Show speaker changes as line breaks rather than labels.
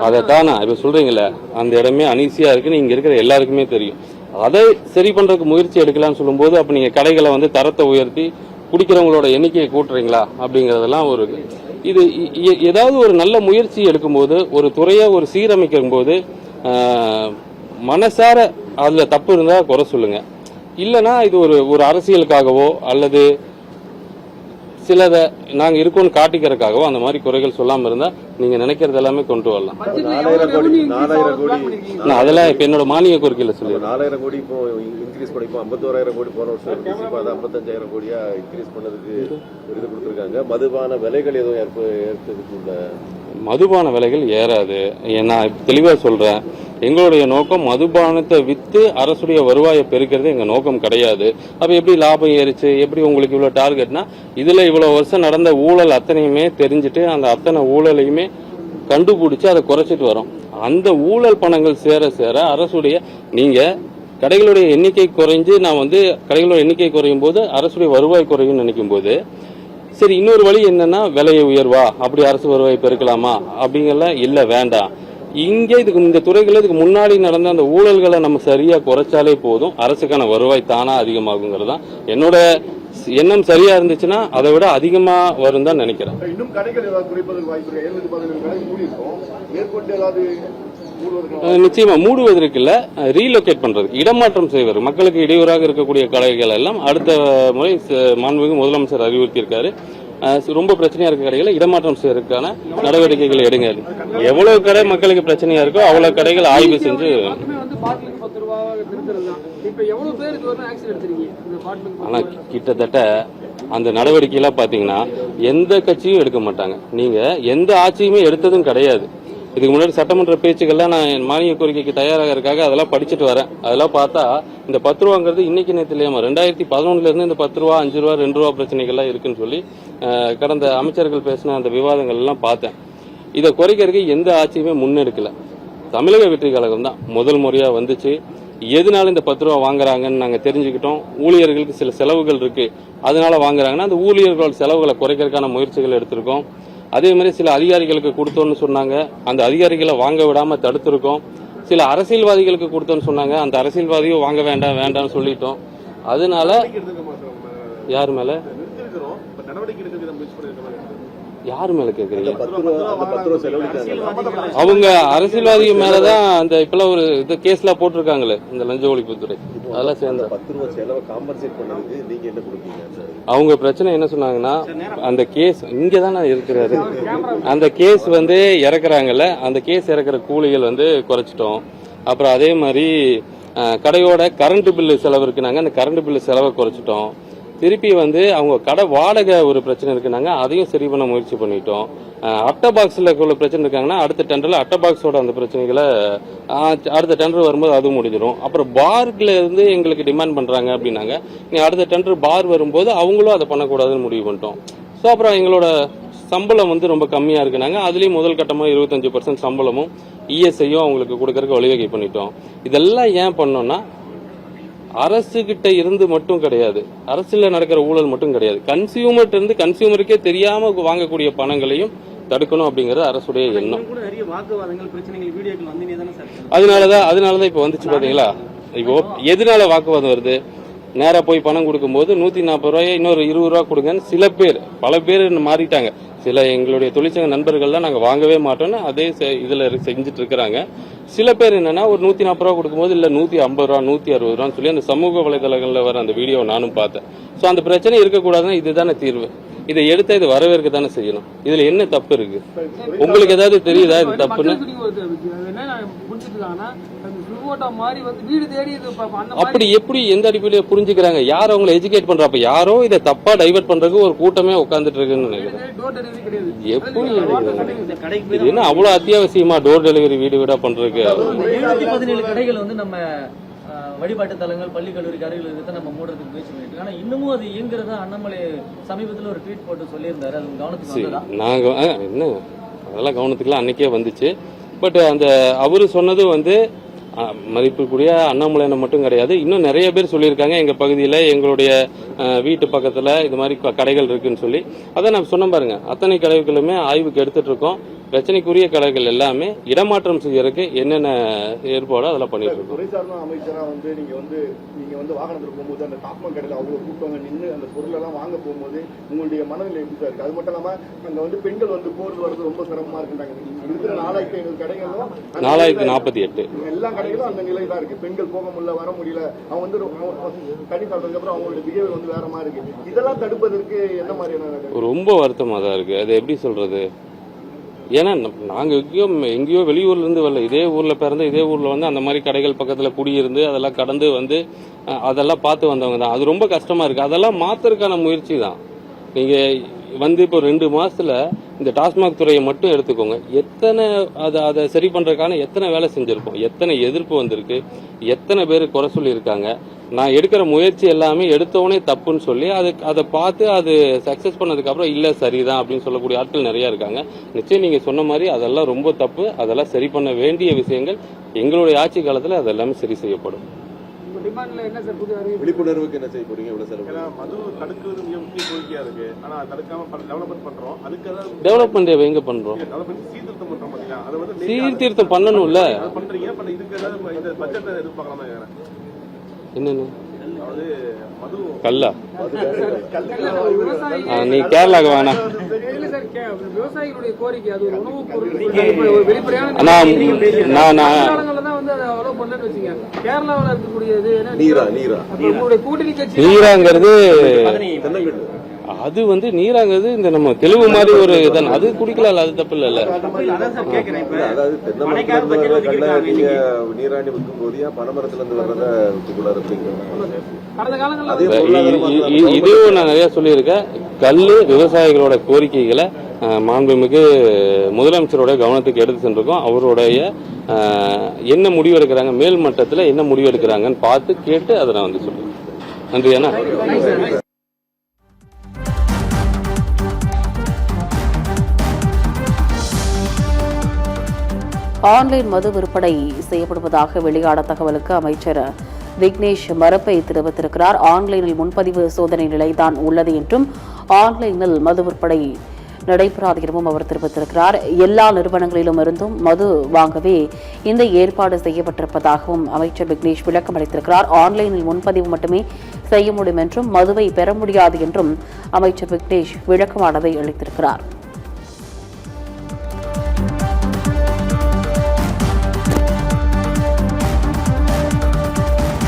அதைத்தான் இப்ப சொல்றீங்களே, அந்த இடமே அனீசியா இருக்குன்னு இங்க இருக்கிற எல்லாருக்குமே தெரியும். அதை சரி பண்றதுக்கு முயற்சி எடுக்கலாம்னு சொல்லும்போது அப்ப நீங்க கடைகளை தரத்தை உயர்த்தி குடிக்கிறவங்களோட எண்ணிக்கையை கூட்டுறீங்களா அப்படிங்கறதெல்லாம் ஒரு இது ஏதாவது ஒரு நல்ல முயற்சி எடுக்கும்போது ஒரு துறையை ஒரு சீரமைக்கும் போது மனசார அதுல தப்பு இருந்தா குறை சொல்லுங்க. இல்லைன்னா இது ஒரு அரசியலுக்காகவோ அல்லது சிலதை நாங்க இருக்கோம்னு காட்டிக்கிறதுக்காகவோ அந்த மாதிரி குறைகள் சொல்லாம இருந்தா நீங்க நினைக்கிறது எல்லாமே கொண்டு வரலாம். அதெல்லாம் இப்ப என்னோட மானிய கோரிக்கையில சொல்லி
4000 கோடி இப்போ இன்க்ரீஸ் பண்ணிப்போம். 51,000 கோடி போன வருஷம் இருந்துச்சு. இப்போ 55,000 கோடியா இன்க்ரீஸ் பண்ணதுக்கு விருது கொடுத்திருக்காங்க. மதுபான விலைகள் எதுவும் ஏற்படுத்துக்குள்ள
மதுபான விலைகள் ஏறாது. நான் தெளிவா சொல்றேன், எங்களுடைய நோக்கம் மதுபானத்தை வித்து அரசுடைய வருவாயை பெருக்கிறது எங்க நோக்கம் கிடையாது. அப்ப எப்படி லாபம் ஏறிச்சு, எப்படி உங்களுக்கு இவ்வளவு டார்கெட்னா, இதுல இவ்வளவு வருஷம் நடந்த ஊழல் அத்தனையுமே தெரிஞ்சுட்டு அந்த அத்தனை ஊழலையுமே கண்டுபிடிச்சு அதை குறைச்சிட்டு வரோம். அந்த ஊழல் பணங்கள் சேர சேர அரசுடைய நீங்க கடைகளுடைய எண்ணிக்கை குறைஞ்சு நான் கடைகளோட எண்ணிக்கை குறையும் போது அரசுடைய வருவாய் குறையும் நினைக்கும் போது சரி இன்னொரு வழி என்னன்னா விலையை உயர்வா அப்படி அரசு வருவாயை பெருக்கலாமா அப்படிங்கல இல்ல வேண்டாம். இங்கே இந்த துறைகள் இதுக்கு முன்னாடி நடந்த அந்த ஊழல்களை நம்ம சரியா குறைச்சாலே போதும், அரசுக்கான வருவாய் தானா அதிகமாகுங்கிறது தான் என்னோட எண்ணம். சரியா இருந்துச்சுன்னா அதை விட அதிகமா வரும் தான் நினைக்கிறேன்.
இன்னும் கடைகள் ஏதாவது குறைப்பதற்கு வாய்ப்பு
நிச்சயமா மூடுவதற்கு இல்ல, ரீலோகேட் பண்றதுக்கு, இடமாற்றம் செய்வது. மக்களுக்கு இடையூறாக இருக்கக்கூடிய கடைகள் எல்லாம் அடுத்த முறை மாண்புமிகு முதலமைச்சர் அறிவுறுத்தி இருக்காரு. ரொம்ப பிரச்சனையா இருக்க கடைகளை இடமாற்றம் செய்வதற்கான நடவடிக்கைகள் எடுங்க. எவ்வளவு கடை மக்களுக்கு பிரச்சனையா இருக்கோ அவ்வளவு கடைகள் ஆய்வு செஞ்சு ஆனா கிட்டத்தட்ட அந்த நடவடிக்கையெல்லாம் பாத்தீங்கன்னா எந்த கட்சியும் எடுக்க மாட்டாங்க. நீங்க எந்த ஆட்சியுமே எடுத்ததும் கிடையாது. இதுக்கு முன்னாடி சட்டமன்ற பேச்சுக்கள்லாம் நான் மானிய கோரிக்கைக்கு தயாராக இருக்காங்க, அதெல்லாம் படிச்சுட்டு வரேன். அதெல்லாம் பார்த்தா இந்த 10 ரூபாங்கிறது இன்னைக்கு நேற்று இல்லையாமா 2011 இருந்து இந்த 10 ரூபா 5 ரூபா 2 ரூபா பிரச்சனைகள்லாம் இருக்குன்னு சொல்லி கடந்த அமைச்சர்கள் பேசின அந்த விவாதங்கள் எல்லாம் பார்த்தேன். இதை குறைக்கிறதுக்கு எந்த ஆட்சியுமே முன்னெடுக்கல. தமிழக வெற்றி கழகம் தான் முதல் முறையா வந்துச்சு. எதனால இந்த 10 ரூபா வாங்குறாங்கன்னு நாங்க தெரிஞ்சுக்கிட்டோம். ஊழியர்களுக்கு சில செலவுகள் இருக்கு, அதனால வாங்குறாங்கன்னா அந்த ஊழியர்களோட செலவுகளை குறைக்கிறதுக்கான முயற்சிகள் எடுத்திருக்கோம். அதே மாதிரி சில அதிகாரிகளுக்கு கொடுத்தோம்னு சொன்னாங்க, அந்த அதிகாரிகளை வாங்க விடாம தடுத்திருக்கோம். சில அரசியல்வாதிகளுக்கு கொடுத்தோன்னு சொன்னாங்க, அந்த அரசியல்வாதியும் வாங்க வேண்டாம் வேண்டாம்னு சொல்லிட்டோம். அதனால யார் மேல யாரு மேல கேக்குறீங்க? அவங்க அரசியல்வாதிகள் மேலதான் அந்த இப்பெல்லாம் ஒரு இது கேஸ்லாம் போட்டிருக்காங்களே இந்த லஞ்ச ஒழிப்புத்துறை, அதெல்லாம் சேர்ந்து அவங்க பிரச்சனை என்ன சொன்னாங்கன்னா, அந்த கேஸ் இங்கதான் இருக்கிறாரு, அந்த கேஸ் இறக்குறாங்கல்ல, அந்த கேஸ் இறக்குற கூலிகள் குறைச்சிட்டோம். அப்புறம் அதே மாதிரி கடையோட கரண்ட் பில்லு செலவு இருக்குனாங்க, அந்த கரண்ட் பில்லு செலவை குறைச்சிட்டோம். திருப்பி அவங்க கடை வாடகை ஒரு பிரச்சனை இருக்குனாங்க, அதையும் சரி பண்ண முயற்சி பண்ணிட்டோம். அட்டை பாக்ஸ்ல உள்ள பிரச்சனை இருக்காங்கன்னா அடுத்த டெண்டர்ல அட்டை பாக்ஸோட அந்த பிரச்சனைகளை அடுத்த டெண்டர் வரும்போது அது முடிஞ்சிடும். அப்புறம் பார்ல இருந்து எங்களுக்கு டிமாண்ட் பண்றாங்க அப்படின்னாங்க, நீ அடுத்த டெண்டர் பார் வரும்போது அவங்களும் அதை பண்ணக்கூடாதுன்னு முடிவு பண்ணிட்டோம். ஸோ அப்புறம் எங்களோட சம்பளம் ரொம்ப கம்மியா இருக்குனாங்க, அதுலயும் முதல் கட்டமா 25% சம்பளமும் இஎஸ்ஐயும் அவங்களுக்கு கொடுக்கறதுக்கு வழிவகை பண்ணிட்டோம். இதெல்லாம் ஏன் பண்ணோம்னா அரசு கிட்ட இருந்து மட்டும் கிடையாது, அரசுல நடக்கிற ஊழல் மட்டும் கிடையாது, கன்சியூமர்ட்ட இருந்து கன்சியூமருக்கே தெரியாம வாங்கக்கூடிய பணங்களையும் தடுக்கணும் அப்படிங்கறது அரசுடைய எண்ணம். அதனாலதான் இப்ப வந்துச்சு பாத்தீங்களா. இப்போ எதனால வாக்குவாதம் வருது? நேரா போய் பணம் கொடுக்கும் போது 140 ரூபாய் இன்னொரு 20 ரூபா கொடுங்கன்னு சில பேர், பல பேர் மாறிட்டாங்க. சில எங்களுடைய தொழிற்சங்க நண்பர்கள்லாம் நாங்க வாங்கவே மாட்டோம்னு அதே இதுல செஞ்சுட்டு இருக்கிறாங்க. சில பேர் என்னன்னா ஒரு 140 ரூபா கொடுக்கும்போது இல்ல 150 ரூபா 160 ரூபான்னு சொல்லி அந்த சமூக வலைதளங்கள்ல வர அந்த வீடியோ நானும் பார்த்தேன். சோ அந்த பிரச்சனை இருக்கக்கூடாதுன்னா இதுதானே தீர்வு. இதை எடுத்த இது வரவேற்க தானே செய்யணும். இதுல என்ன தப்பு இருக்கு? உங்களுக்கு ஏதாவது தெரியுதா இது தப்புன்னு? அப்படி எப்படி எந்த அடிப்படையில புரிஞ்சுக்கிறாங்க? யார் அவங்களை எஜுகேட் பண்றப்ப யாரோ இதை தப்பா டைவர்ட் பண்றதுக்கு ஒரு கூட்டமே உட்கார்ந்துட்டு இருக்குன்னு நினைக்கிறேன். எப்படி இது என்ன அவ்வளவு அத்தியாவசியமா டோர் டெலிவரி வீடு வீடா பண்றதுக்கு?
17 கடைகள் நம்ம வழிபாட்டு தலங்கள் பள்ளி கல்லூரி அருகில் இருக்கு நம்ம மூடுறதுக்கு முயற்சி பண்ணிட்டு, ஆனா இன்னமும் அது இயங்குறதா அண்ணாமலை சமீபத்தில் ஒரு ட்வீட் போட்டு சொல்லியிருந்தாரு. அது கவனத்துக்கு
நாங்க என்ன அதெல்லாம் கவனத்துக்குலாம் அன்னைக்கே வந்துச்சு. பட் அந்த அவரு சொன்னது மதிப்புக்குரிய அண்ணாமலையை மட்டும் கிடையாது, இன்னும் நிறைய பேர் சொல்லியிருக்காங்க எங்க பகுதியில் எங்களுடைய வீட்டு பக்கத்துல இது மாதிரி கடைகள் இருக்குன்னு சொல்லி. அதான் நான் சொன்ன பாருங்க, அத்தனை கடைகளுமே ஆய்வுக்கு எடுத்துட்டு இருக்கோம். பிரச்சனைக்குரிய கடைகள் எல்லாமே இடமாற்றம் செய்யறதுக்கு என்னென்ன ஏற்பாடோ அதெல்லாம் பண்ணிட்டு இருக்கோம்.
துறை சார்ந்த அமைச்சரா நீங்க வாகனத்தில் போகும்போது அந்த டாப்மார்க் கடையில் அவ்வளவு கூட்டவங்க நின்று அந்த பொருள் எல்லாம் வாங்க போகும்போது உங்களுடைய மனநிலை எப்படி இருக்கு? அது மட்டும் இல்லாம அங்க பெண்கள் போறது வரது ரொம்ப சிரமமா இருக்குறாங்க. இருக்கிற 4500 கடைகளும்
4048
எல்லா கடைகளும் அந்த நிலை தான் இருக்கு. பெண்கள் போக முடியல, வர முடியல. அவங்க கட்டி சாப்பிட்டதுக்கு அப்புறம் அவங்களுடைய பிஹேவியர் வேற மாதிரி இருக்கு. இதெல்லாம் தடுப்பதற்கு என்ன மாதிரியான
ரொம்ப வருத்தமா தான் இருக்கு. அது எப்படி சொல்றது? ஏன்னா நாங்க எங்கேயோ வெளியூர்ல இருந்து வரல, இதே ஊர்ல பிறந்து இதே ஊர்ல அந்த மாதிரி கடைகள் பக்கத்துல குடியிருந்து அதெல்லாம் கடந்து அதெல்லாம் பார்த்து வந்தவங்க தான். அது ரொம்ப கஷ்டமா இருக்கு. அதெல்லாம் மாத்துறதுக்கான முயற்சி தான். நீங்க இப்போ 2 மாசத்துல இந்த டாஸ்மாக் துறையை மட்டும் எடுத்துக்கோங்க, எத்தனை அதை சரி பண்றதுக்கான எத்தனை வேலை செஞ்சிருக்கோம், எத்தனை எதிர்ப்பு வந்திருக்கு, எத்தனை பேர் குறை சொல்லியிருக்காங்க. நான் எடுக்கிற முயற்சி எல்லாமே எடுத்தவனே தப்புன்னு சொல்லி அதை பார்த்து அது சக்சஸ் பண்ணதுக்கு அப்புறம் இல்ல சரிதான் அப்படின்னு சொல்லக்கூடிய ஆட்கள் நிறைய இருக்காங்க. நிச்சயம் நீங்க சொன்ன மாதிரி அதெல்லாம் ரொம்ப தப்பு. அதெல்லாம் சரி பண்ண வேண்டிய விஷயங்கள் எங்களுடைய ஆட்சி காலத்துல அதெல்லாமே சரி செய்யப்படும்.
விழிப்புணர்வுக்கு என்ன செய்ய போறீங்க?
மது தடுக்கிறது மிக முக்கிய கோரிக்கையா இருக்கு. ஆனா தடுக்காம டெவலப்மெண்ட் பண்றோம். அதுக்கு
டெவலப்மெண்ட் எங்க பண்றோம்?
சீர்திருத்தம் பண்றோம் பாத்தீங்களா? அது
சீர்திருத்தம் பண்ணணும்ல.
பண்றீங்க. இதுக்கு ஏதாவது இந்த பட்ஜெட் எதிர்பார்க்கலாமா?
என்னன்னு கல்லா நீ கேரளாக்கு வேணா
விவசாயிகளுடைய கோரிக்கை அது ஒரு உணவுப் பொருள் கேரளாவில் இருக்கக்கூடியது கூட்டணி கட்சி நீராங்கிறது
அது நீராங்கிறது இந்த நம்ம தெளிவு மாதிரி ஒரு இதான் அது குடிக்கலாம், அது தப்பு இல்ல.
நீராண்டி விற்கும் போது பனைமரத்துல இருந்து வர்றத
இதுவும் நான் நிறைய சொல்லியிருக்கேன். கல்லு விவசாயிகளோட கோரிக்கைகளை மாண்புமிகு முதலமைச்சரோட கவனத்துக்கு எடுத்து சென்றிருக்கோம். அவருடைய என்ன முடிவு எடுக்கிறாங்க, மேல் மட்டத்தில் என்ன முடிவு எடுக்கிறாங்கன்னு பார்த்து கேட்டு அதை நான் சொல்லுவேன். நன்றி அண்ணா.
ஆன்லைன் மது விற்பனை செய்யப்படுவதாக வெளியான தகவலுக்கு அமைச்சர் விக்னேஷ் மறுப்பை தெரிவித்திருக்கிறார். ஆன்லைனில் முன்பதிவு சோதனை நிலைதான் உள்ளது என்றும் ஆன்லைனில் மது விற்பனை நடைபெறாது எனவும் அவர் தெரிவித்திருக்கிறார். எல்லா நிறுவனங்களிலும் இருந்தும் மது வாங்கவே இந்த ஏற்பாடு செய்யப்பட்டிருப்பதாகவும் அமைச்சர் விக்னேஷ் விளக்கம் அளித்திருக்கிறார். ஆன்லைனில் முன்பதிவு மட்டுமே செய்ய முடியும் என்றும் மதுவை பெற முடியாது என்றும் அமைச்சர் விக்னேஷ் விளக்கமானதை அளித்திருக்கிறார்.